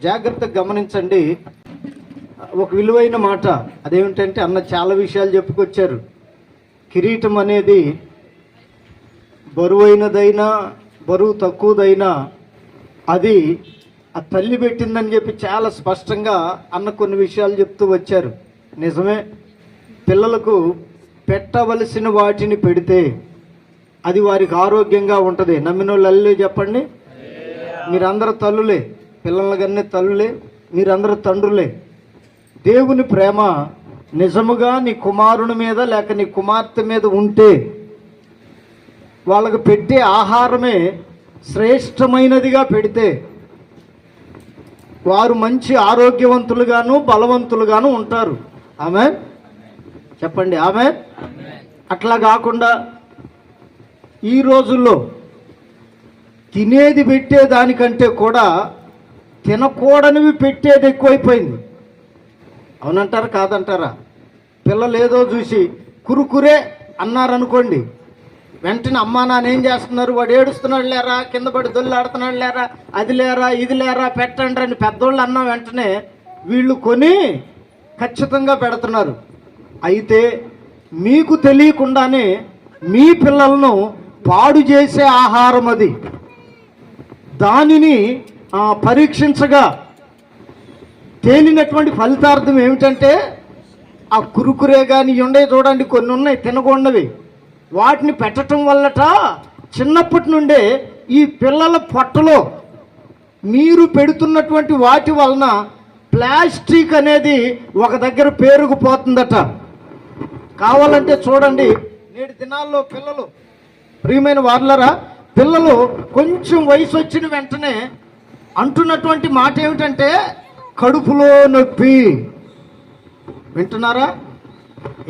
జాగ్రత్తగా గమనించండి. ఒక విలువైన మాట అదేమిటంటే, అన్న చాలా విషయాలు చెప్పుకొచ్చారు. కిరీటం అనేది బరువైనదైనా బరువు తక్కువదైనా అది ఆ తల్లి పెట్టిందని చెప్పి చాలా స్పష్టంగా అన్న కొన్ని విషయాలు చెప్తూ వచ్చారు. నిజమే, పిల్లలకు పెట్టవలసిన వాటిని పెడితే అది వారికి ఆరోగ్యంగా ఉంటుంది. నమ్మిన వాళ్ళు అల్లు చెప్పండి. మీరందరూ తల్లులే, పిల్లలకన్నీ తల్లులే, మీరందరూ తండ్రులే. దేవుని ప్రేమ నిజముగా నీ కుమారుని మీద లేక నీ కుమార్తె మీద ఉంటే వాళ్ళకు పెట్టే ఆహారమే శ్రేష్టమైనదిగా పెడితే వారు మంచి ఆరోగ్యవంతులుగాను బలవంతులుగాను ఉంటారు. ఆమేన్ చెప్పండి. ఆమేన్. అట్లా కాకుండా ఈ రోజుల్లో తినేది పెట్టే దానికంటే కూడా తినకూడనివి పెట్టేది ఎక్కువైపోయింది. అవునంటారా కాదంటారా? పిల్లలు ఏదో చూసి కురుకురే అన్నారనుకోండి, వెంటనే అమ్మా నాన్న ఏం చేస్తున్నారు, వాడు ఏడుస్తున్నాడు లేరా, కింద పడి దొల్లాడుతున్నాడు లేరా, అది లేరా ఇది లేరా పెట్టండి అని పెద్దోళ్ళు అన్న వెంటనే వీళ్ళు కొని ఖచ్చితంగా పెడుతున్నారు. అయితే మీకు తెలియకుండానే మీ పిల్లలను పాడు చేసే ఆహారం అది. దానిని పరీక్షించగా తేలినటువంటి ఫలితార్థం ఏమిటంటే, ఆ కురుకురే కానీ ఉండే చూడండి, కొన్ని ఉన్నాయి తినకూడనివి, వాటిని పెట్టడం వల్లట చిన్నప్పటి నుండే ఈ పిల్లల పొట్టలో మీరు పెడుతున్నటువంటి వాటి వలన ప్లాస్టిక్ అనేది ఒక దగ్గర పేరుకుపోతుందట. కావాలంటే చూడండి, నేటి దినాల్లో పిల్లలు, ప్రియమైన వార్లరా, పిల్లలు కొంచెం వయసు వచ్చిన వెంటనే అంటున్నటువంటి మాట ఏమిటంటే కడుపులో నొప్పి. వింటున్నారా?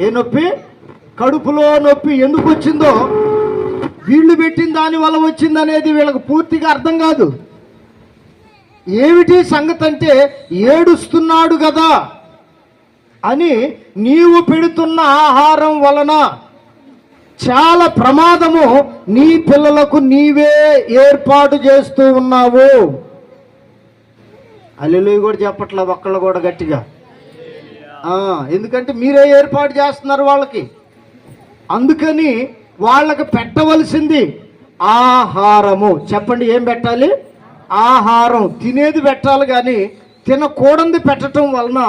ఏ నొప్పి? కడుపులో నొప్పి. ఎందుకు వచ్చిందో, వీళ్ళు పెట్టిన దాని వల్ల వచ్చిందనేది వీళ్ళకి పూర్తిగా అర్థం కాదు. ఏమిటి సంగతి అంటే, ఏడుస్తున్నాడు కదా అని నీవు పెడుతున్న ఆహారం వలన చాలా ప్రమాదము నీ పిల్లలకు నీవే ఏర్పాటు చేస్తూ ఉన్నావు. హల్లెలూయా కూడా చెప్పట్లా ఒక్కళ్ళు కూడా గట్టిగా. ఎందుకంటే మీరే ఏర్పాటు చేస్తున్నారు వాళ్ళకి. అందుకని వాళ్ళకి పెట్టవలసింది ఆహారము. చెప్పండి, ఏం పెట్టాలి? ఆహారం. తినేది పెట్టాలి, కానీ తినకూడదు పెట్టడం వలన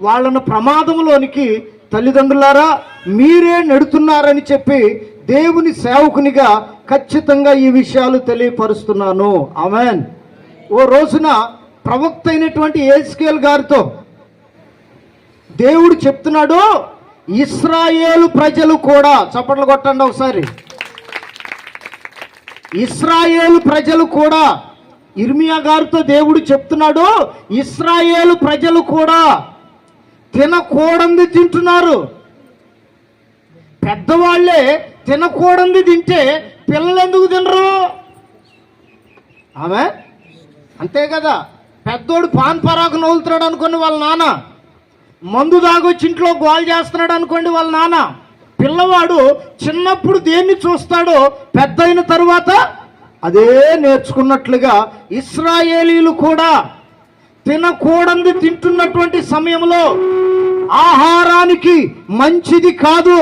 వాళ్ళను ప్రమాదంలోనికి తల్లిదండ్రులారా మీరే నెడుతున్నారని చెప్పి దేవుని సేవకునిగా ఖచ్చితంగా ఈ విషయాలు తెలియపరుస్తున్నాను. ఆమేన్. ఓ రోజున ప్రవక్త అయినటువంటి యేస్కేల్ గారితో దేవుడు చెప్తున్నాడు, ఇశ్రాయేలు ప్రజలు కూడా, చప్పట్లు కొట్టండి ఒకసారి, ఇశ్రాయేలు ప్రజలు కూడా, ఇర్మియా గారితో దేవుడు చెప్తున్నాడు, ఇశ్రాయేలు ప్రజలు కూడా తినకూడదు తింటున్నారు. పెద్దవాళ్లే తినకూడదు తింటే పిల్లలు ఎందుకు తినరు? ఆమె అంతే కదా. పెద్దోడు పాన్ పరాకు నవ్వులుతున్నాడు అనుకోండి వాళ్ళ నాన్న, మందు దాగొచ్చి ఇంట్లో గోల్ చేస్తున్నాడు అనుకోండి వాళ్ళ నాన్న. పిల్లవాడు చిన్నప్పుడు దేన్ని చూస్తాడో పెద్ద అయిన తరువాత అదే నేర్చుకున్నట్లుగా ఇశ్రాయేలీలు కూడా తినకూడదు తింటున్నటువంటి సమయంలో ఆహారానికి మంచిది కాదు,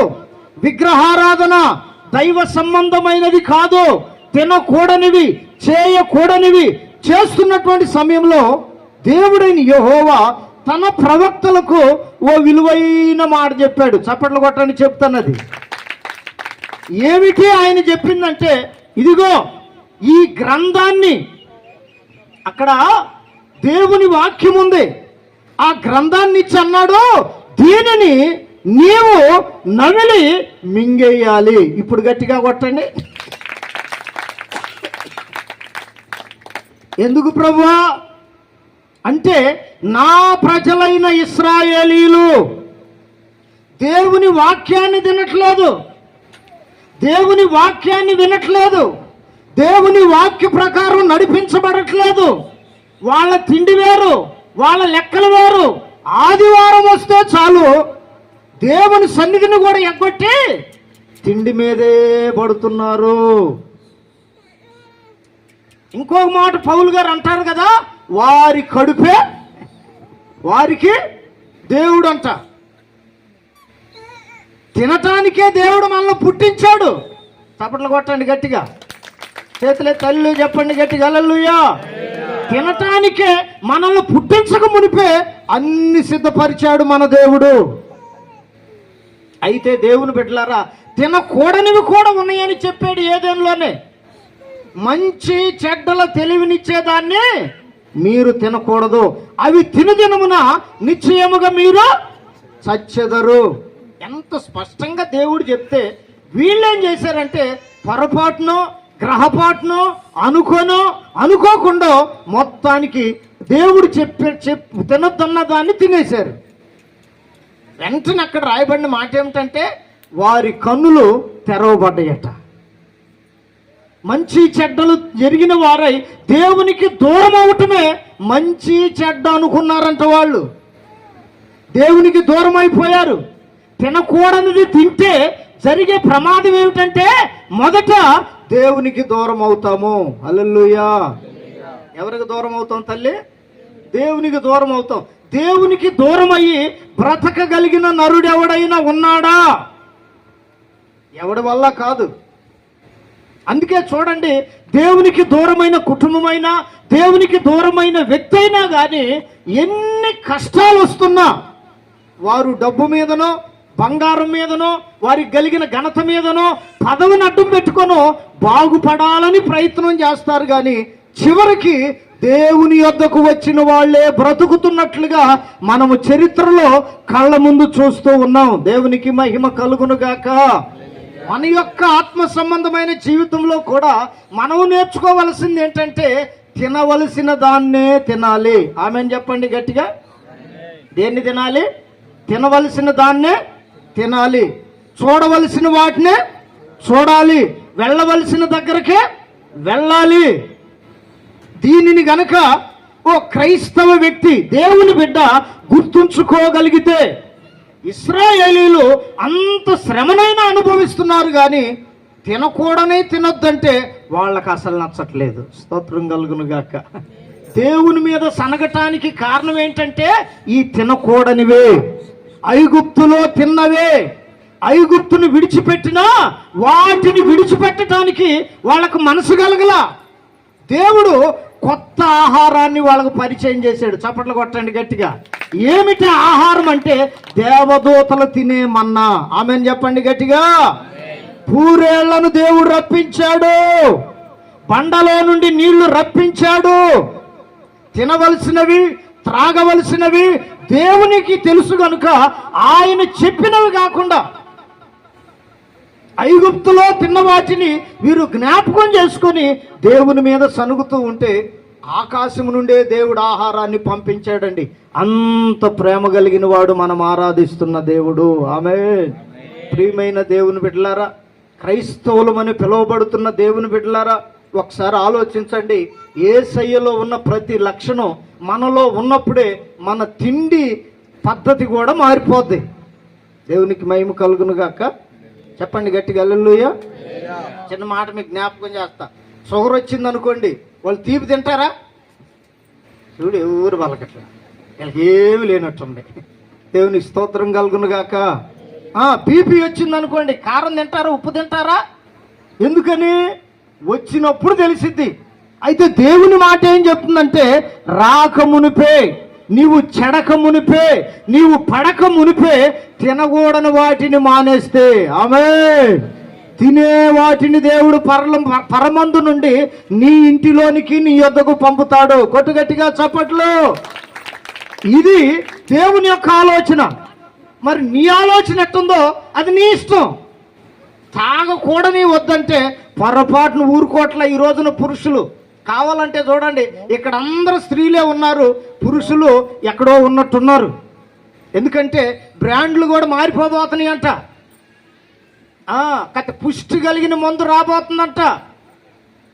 విగ్రహారాధన దైవ సంబంధమైనది కాదు, తినకూడనివి చేయకూడనివి చేస్తున్నటువంటి సమయంలో దేవుడైన యెహోవా తన ప్రవక్తలకు ఓ విలువైన మాట చెప్పాడు. చప్పట్లు కొట్టని చెప్తున్నది ఏమిటి? ఆయన చెప్పిందంటే, ఇదిగో ఈ గ్రంథాన్ని, అక్కడ దేవుని వాక్యం ఉంది, ఆ గ్రంథాన్ని ఇచ్చి అన్నాడు, దీనిని నీవు నమిలి మింగేయాలి. ఇప్పుడు గట్టిగా కొట్టండి. ఎందుకు ప్రభువా అంటే, నా ప్రజలైన ఇశ్రాయేలీలు దేవుని వాక్యాన్ని తినట్లేదు, దేవుని వాక్యాన్ని వినట్లేదు, దేవుని వాక్య ప్రకారం నడిపించబడట్లేదు. వాళ్ళ తిండి వేరు, వాళ్ళ లెక్కలు వేరు. ఆదివారం వస్తే చాలు దేవుని సన్నిధిని కూడా ఎగ్గొట్టి తిండి మీదే పడుతున్నారు. ఇంకొక మాట పౌలు గారు అంటారు కదా, వారి కడుపే వారికి దేవుడు అంట. తినటానికే దేవుడు మనల్ని పుట్టించాడు. చప్పట్లు కొట్టండి గట్టిగా, చేతులే తల్లి చెప్పండి గట్టిగా హల్లెలూయా. తినటానికే మనల్ని పుట్టించక మునిపే అన్ని సిద్ధపరిచాడు మన దేవుడు. అయితే దేవుని బిడ్డలారా, తినకూడనివి కూడా ఉన్నాయని చెప్పాడు ఏదైనాలోనే. మంచి చెడ్డల తెలివినిచ్చేదాన్ని మీరు తినకూడదు, అవి తినుదినమున నిశ్చయముగా మీరు చచ్చెదరు. ఎంత స్పష్టంగా దేవుడు చెప్తే వీళ్ళేం చేశారంటే పొరపాటునో గ్రహపాటునో అనుకోకుండా మొత్తానికి దేవుడు తినొద్దన్న దాన్ని తినేశారు. వెంటనే అక్కడ రాయబడిన మాట ఏమిటంటే వారి కన్నులు తెరవబడ్డాయట. మంచి చెడ్డలు జరిగిన వారై దేవునికి దూరం అవటమే మంచి చెడ్డ అనుకున్నారంట. వాళ్ళు దేవునికి దూరం అయిపోయారు. తినకూడనిది తింటే జరిగే ప్రమాదం ఏమిటంటే మొదట దేవునికి దూరం అవుతాము. హల్లెలూయా. ఎవరికి దూరం అవుతాం తల్లి? దేవునికి దూరం అవుతాం. దేవునికి దూరం అయ్యి బ్రతకగలిగిన నరుడు ఎవడైనా ఉన్నాడా? ఎవడి వల్ల కాదు. అందుకే చూడండి, దేవునికి దూరమైన కుటుంబమైనా దేవునికి దూరమైన వ్యక్తి అయినా కానీ ఎన్ని కష్టాలు వస్తున్నా వారు డబ్బు మీదనో బంగారం మీదనో వారికి కలిగిన ఘనత మీదనో పదవిని అడ్డం పెట్టుకొనో బాగుపడాలని ప్రయత్నం చేస్తారు. కానీ చివరికి దేవుని యొద్దకు వచ్చిన వాళ్ళే బ్రతుకుతున్నట్లుగా మనము చరిత్రలో కళ్ళ ముందు చూస్తూ ఉన్నాం. దేవునికి మహిమ కలుగునుగాక. మన యొక్క ఆత్మ సంబంధమైన జీవితంలో కూడా మనం నేర్చుకోవలసింది ఏంటంటే తినవలసిన దాన్నే తినాలి. ఆమెన్ చెప్పండి గట్టిగా. దేన్ని తినాలి? తినవలసిన దాన్నే తినాలి. చూడవలసిన వాటినే చూడాలి. వెళ్ళవలసిన దగ్గరకే వెళ్ళాలి. దీనిని గనక ఓ క్రైస్తవ వ్యక్తి దేవుని బిడ్డ గుర్తుంచుకోగలిగితే, ఇశ్రాయేలీలు అంత శ్రమనైనా అనుభవిస్తున్నారు కానీ తినొద్దంటే వాళ్ళకి అసలు నచ్చట్లేదు. స్తోత్రం కలుగునుగాక. దేవుని మీద సనగటానికి కారణం ఏంటంటే ఈ తినకూడనివే, ఐగుప్తులో తిన్నవే. ఐగుప్తుని విడిచిపెట్టినా వాటిని విడిచిపెట్టడానికి వాళ్ళకు మనసు కలగల. దేవుడు కొత్త ఆహారాన్ని వాళ్ళకు పరిచయం చేశాడు. చప్పట్లు కొట్టండి గట్టిగా. ఏమిటి ఆహారం అంటే దేవదూతలు తినే మన్నా. ఆమెన్ చెప్పండి గట్టిగా. పూరేళ్లను దేవుడు రప్పించాడు. బండలో నుండి నీళ్లు రప్పించాడు. తినవలసినవి త్రాగవలసినవి దేవునికి తెలుసు కనుక ఆయన చెప్పినవి కాకుండా ఐగుప్తులో తిన్న వాటిని వీరు జ్ఞాపకం చేసుకొని దేవుని మీద సనుగుతూ ఉంటే ఆకాశం నుండే దేవుడు ఆహారాన్ని పంపించాడండి. అంత ప్రేమ కలిగిన వాడు మనం ఆరాధిస్తున్న దేవుడు. ఆమేన్. ప్రియమైన దేవుని బిడ్డలారా, క్రైస్తవులమని పిలువబడుతున్న దేవుని బిడ్డలారా, ఒకసారి ఆలోచించండి. యేసయ్యలో ఉన్న ప్రతి లక్షణం మనలో ఉన్నప్పుడే మన తిండి పద్ధతి కూడా మారిపోద్ది. దేవునికి మహిమ కలుగునుగాక. చెప్పండి గట్టిగా హల్లెలూయా. చిన్న మాట మీకు జ్ఞాపకం చేస్తా. షుగర్ వచ్చింది అనుకోండి, వాళ్ళు తీపి తింటారా? చూడు, ఎవరు వాళ్ళకట్లా, వీళ్ళకి ఏమి లేనట్టుంది. దేవునికి స్తోత్రం కలుగునుగాక. బీపీ వచ్చింది అనుకోండి, కారం తింటారా? ఉప్పు తింటారా? ఎందుకని? వచ్చినప్పుడు తెలిసిద్ది. అయితే దేవుని మాట ఏం చెప్తుందంటే రాక మునిపే, నీవు చెడక మునిపే, నీవు పడక మునిపే తినకూడని వాటిని మానేస్తే, ఆమేన్, తినే వాటిని దేవుడు పరమందు నుండి నీ ఇంటిలోనికి నీ యొద్దకు పంపుతాడు. కొట్టుగట్టిగా చప్పట్లు. ఇది దేవుని యొక్క ఆలోచన. మరి నీ ఆలోచన ఎట్టుందో అది నీ ఇష్టం. తాగకూడని వద్దంటే పొరపాటును ఊరుకోట్ల ఈ రోజున పురుషులు. కావాలంటే చూడండి, ఇక్కడ అందరూ స్త్రీలే ఉన్నారు, పురుషులు ఎక్కడో ఉన్నట్టున్నారు. ఎందుకంటే బ్రాండ్లు కూడా మారిపోబోతున్నాయి అంట. పుష్టి కలిగిన మందు రాబోతుందంట.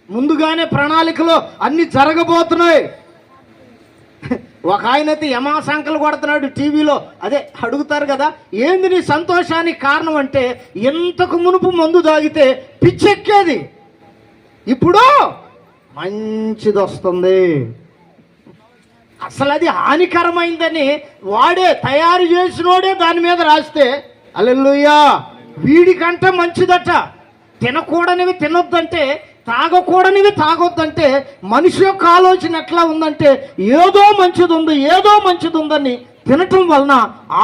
ముందుగానే ప్రణాళికలో అన్ని జరగబోతున్నాయి. ఒక ఆయనైతే యమాశంకలు కొడుతున్నాడు టీవీలో. అదే అడుగుతారు కదా, ఏంది నీ సంతోషానికి కారణం అంటే, ఎంతకు మునుపు మందు తాగితే పిచ్చెక్కేది, ఇప్పుడు మంచిది వస్తుంది. అసలు అది హానికరమైందని వాడే తయారు చేసినోడే దాని మీద రాస్తే హల్లెలూయా వీడికంటే మంచిదట. తినకూడనివి తినొద్దంటే, తాగకూడనివి తాగొద్దంటే మనిషి యొక్క ఆలోచన ఎట్లా ఉందంటే ఏదో మంచిది ఉందని తినటం వలన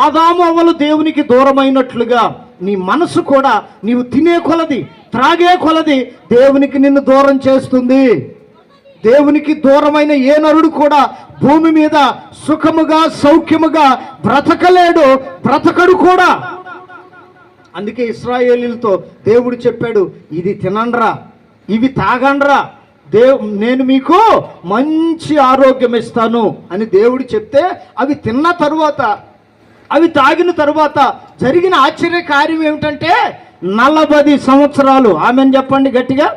ఆదాము అవ్వలు దేవునికి దూరమైనట్లుగా నీ మనసు కూడా నీవు తినే కొలది, త్రాగే కొలది దేవునికి నిన్ను దూరం చేస్తుంది. దేవునికి దూరమైన ఏ నరుడు కూడా భూమి మీద సుఖముగా సౌఖ్యముగా బ్రతకడు కూడా. అందుకే ఇశ్రాయేలీలతో దేవుడు చెప్పాడు, ఇది తినండ్రా, ఇవి తాగండ్రా, నేను మీకు మంచి ఆరోగ్యం ఇస్తాను అని దేవుడు చెప్తే అవి తిన్న తరువాత, అవి తాగిన తరువాత జరిగిన ఆశ్చర్య కార్యం ఏమిటంటే 40 సంవత్సరాలు, ఆమెను చెప్పండి గట్టిగా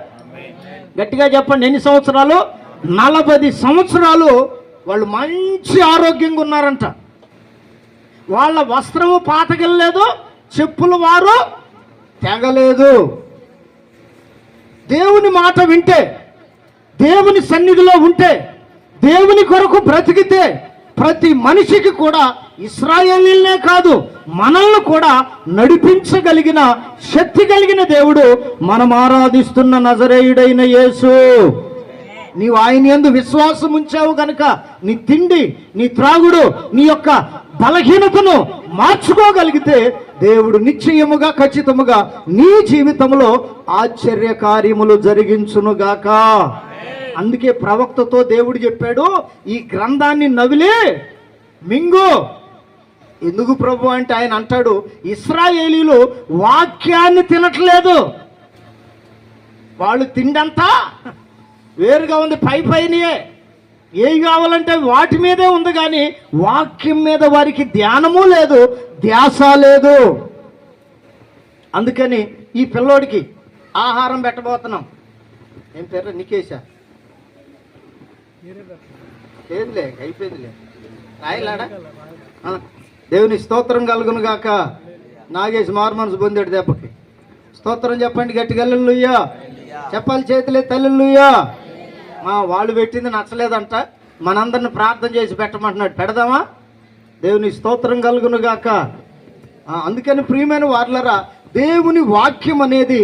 చెప్పండి, ఎన్ని సంవత్సరాలు? 40 సంవత్సరాలు వాళ్ళు మంచి ఆరోగ్యంగా ఉన్నారంట. వాళ్ళ వస్త్రము పాతగెళ్ళలేదు, చెప్పులు వారు తెగలేదు. దేవుని మాట వింటే, దేవుని సన్నిధిలో ఉంటే, దేవుని కొరకు బ్రతికితే ప్రతి మనిషికి కూడా, ఇశ్రాయేలీలనే కాదు మనల్ని కూడా నడిపించగలిగిన శక్తి కలిగిన దేవుడు మనం ఆరాధిస్తున్న నజరేయుడైన యేసు. నీవు ఆయన యందు విశ్వాసం ఉంచావు గనుక నీ తిండి, నీ త్రాగుడు, నీ యొక్క బలహీనతను మార్చుకోగలిగితే దేవుడు నిశ్చయముగా ఖచ్చితముగా నీ జీవితంలో ఆశ్చర్య కార్యములు జరిగించునుగాక. అందుకే ప్రవక్తతో దేవుడు చెప్పాడు, ఈ గ్రంథాన్ని నవిలి మింగు. ఎందుకు ప్రభు అంటే ఆయన అంటాడు, ఇశ్రాయేలీలు వాక్యాన్ని తినట్లేదు. వాళ్ళు తిండంతా వేరుగా ఉంది, పైనే ఏవి కావాలంటే వాటి మీదే ఉంది, కానీ వాక్యం మీద వారికి ధ్యానము లేదు, ధ్యాస లేదు. అందుకని ఈ పిల్లోడికి ఆహారం పెట్టబోతున్నాం. ఏం పేరు? నికేశా? లేదులే, అయిపోయిందిలే. రాయలాడా? దేవుని స్తోత్రం కలుగును గాక. నాగేష్ మారు మనసు పొందాడు దెబ్బకి. స్తోత్రం చెప్పండి గట్టిగా, హల్లెలూయా చెప్పాలి, చేతులే హల్లెలూయా. వాళ్ళు పెట్టింది నచ్చలేదంట, మనందరిని ప్రార్థన చేసి పెట్టమంటున్నాడు. పెడదామా? దేవుని స్తోత్రం కలుగును గాక. అందుకని ప్రియమైన వారలారా, దేవుని వాక్యం అనేది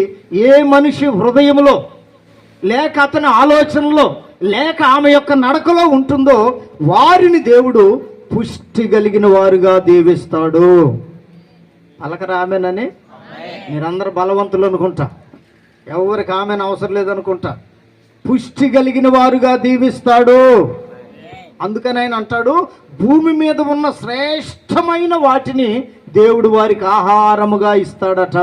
ఏ మనిషి హృదయంలో లేక అతని ఆలోచనలో లేక ఆమె యొక్క నడకలో ఉంటుందో వారిని దేవుడు పుష్టి కలిగిన వారుగా దీవిస్తాడు. పలకరా ఆమెనని? మీరందరూ బలవంతులు అనుకుంటా, ఎవరికి ఆమెను అవసరం లేదనుకుంటా. పుష్టి కలిగిన వారుగా దీవిస్తాడు. అందుకని ఆయన అంటాడు, భూమి మీద ఉన్న శ్రేష్టమైన వాటిని దేవుడు వారికి ఆహారముగా ఇస్తాడట.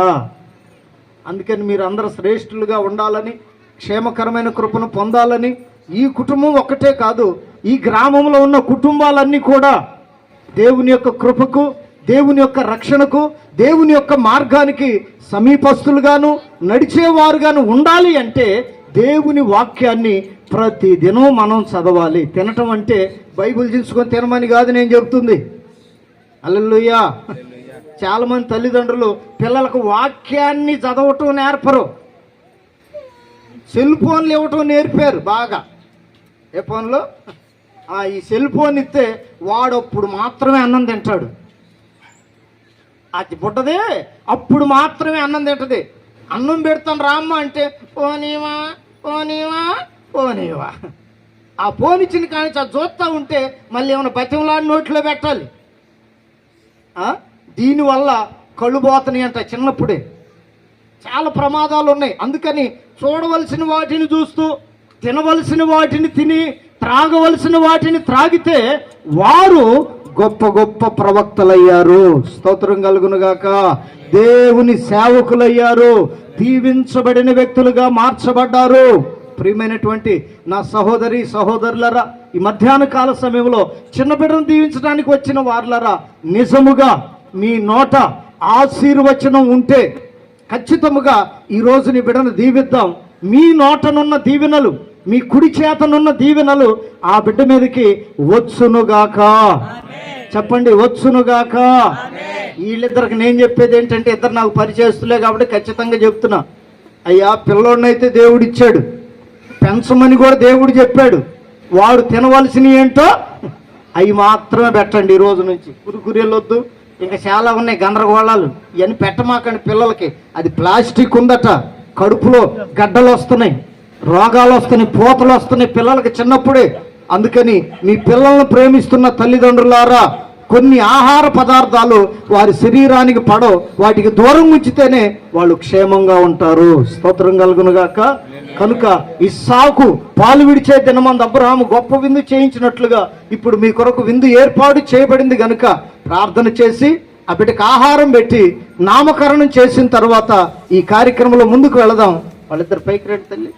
అందుకని మీరు అందరూ శ్రేష్ఠులుగా ఉండాలని, క్షేమకరమైన కృపను పొందాలని, ఈ కుటుంబం ఒక్కటే కాదు, ఈ గ్రామంలో ఉన్న కుటుంబాలన్నీ కూడా దేవుని యొక్క కృపకు, దేవుని యొక్క రక్షణకు, దేవుని యొక్క మార్గానికి సమీపస్తులుగాను నడిచేవారుగాను ఉండాలి అంటే దేవుని వాక్యాన్ని ప్రతిదినం మనం చదవాలి. తినటం అంటే బైబిల్ తీసుకొని తినమని కాదు నేను చెప్తుంది. హల్లెలూయా. చాలా మంది తల్లిదండ్రులు పిల్లలకు వాక్యాన్ని చదవటం నేర్పరు, సెల్ ఫోన్లు ఇవ్వటం నేర్పారు బాగా. ఏ ఫోన్లో? ఈ సెల్ ఫోన్ ఇస్తే వాడప్పుడు మాత్రమే అన్నం తింటాడు. అది పుట్టదే అప్పుడు మాత్రమే అన్నం తింటది. అన్నం పెడతాను రామ్మ అంటే పోనీవా పోనీవా పోనీవా. ఆ పోనిచ్చిన కానీ చూస్తూ ఉంటే మళ్ళీ ఏమైనా బతిమలాడి నోట్లో పెట్టాలి. దీనివల్ల కళ్ళు పోతున్నాయి అంట చిన్నప్పుడే. చాలా ప్రమాదాలు ఉన్నాయి. అందుకని చూడవలసిన వాటిని చూస్తూ, తినవలసిన వాటిని తిని, త్రాగవలసిన వాటిని త్రాగితే వారు గొప్ప గొప్ప ప్రవక్తలయ్యారు. స్తోత్రం కలుగునుగాక. దేవుని సేవకులయ్యారు, దీవించబడిన వ్యక్తులుగా మార్చబడ్డారు. ప్రియమైనటువంటి నా సహోదరి సహోదరులరా, ఈ మధ్యాహ్న కాల సమయంలో చిన్న బిడ్డను దీవించడానికి వచ్చిన వారులరా, నిజముగా మీ నోట ఆశీర్వచనం ఉంటే ఖచ్చితముగా ఈరోజు నీ బిడ్డను దీవిద్దాం. మీ నోటనున్న దీవెనలు, మీ కుడి చేతనున్న దీవెనలు ఆ బిడ్డ మీదకి వచ్చునుగాక. చెప్పండి, వచ్చునుగాక. వీళ్ళిద్దరికి నేను చెప్పేది ఏంటంటే, ఇద్దరు నాకు పరిచయస్తులే కాబట్టి ఖచ్చితంగా చెప్తున్నా. అయ్యా, పిల్లోడినైతే దేవుడు ఇచ్చాడు, పెంచమని కూడా దేవుడు చెప్పాడు. వాడు తినవలసినవి ఏంటో అవి మాత్రమే పెట్టండి ఈ రోజు నుంచి. కురుకురేలు వద్దు, ఇంకా చాలా ఉన్నాయి గందరగోళాలు. ఇవన్నీ పెట్టమాకండి పిల్లలకి. అది ప్లాస్టిక్ ఉందట, కడుపులో గడ్డలు వస్తున్నాయి, రోగాలు వస్తున్నాయి, పూతలు వస్తున్నాయి పిల్లలకి చిన్నప్పుడే. అందుకని మీ పిల్లలను ప్రేమిస్తున్న తల్లిదండ్రులారా, కొన్ని ఆహార పదార్థాలు వారి శరీరానికి పడవు, వాటికి దూరం ఉంచితేనే వాళ్ళు క్షేమంగా ఉంటారు. స్తోత్రం కలుగునుగాక. కనుక ఇస్సాకు పాలు విడిచే దినమందు అబ్రహాము గొప్ప విందు చేయించినట్లుగా ఇప్పుడు మీ కొరకు విందు ఏర్పాటు చేయబడింది. గనుక ప్రార్థన చేసి ఆ బిడ్డకు ఆహారం పెట్టి నామకరణం చేసిన తర్వాత ఈ కార్యక్రమంలో ముందుకు వెళదాం. వాళ్ళిద్దరు పైకి రండి తల్లి.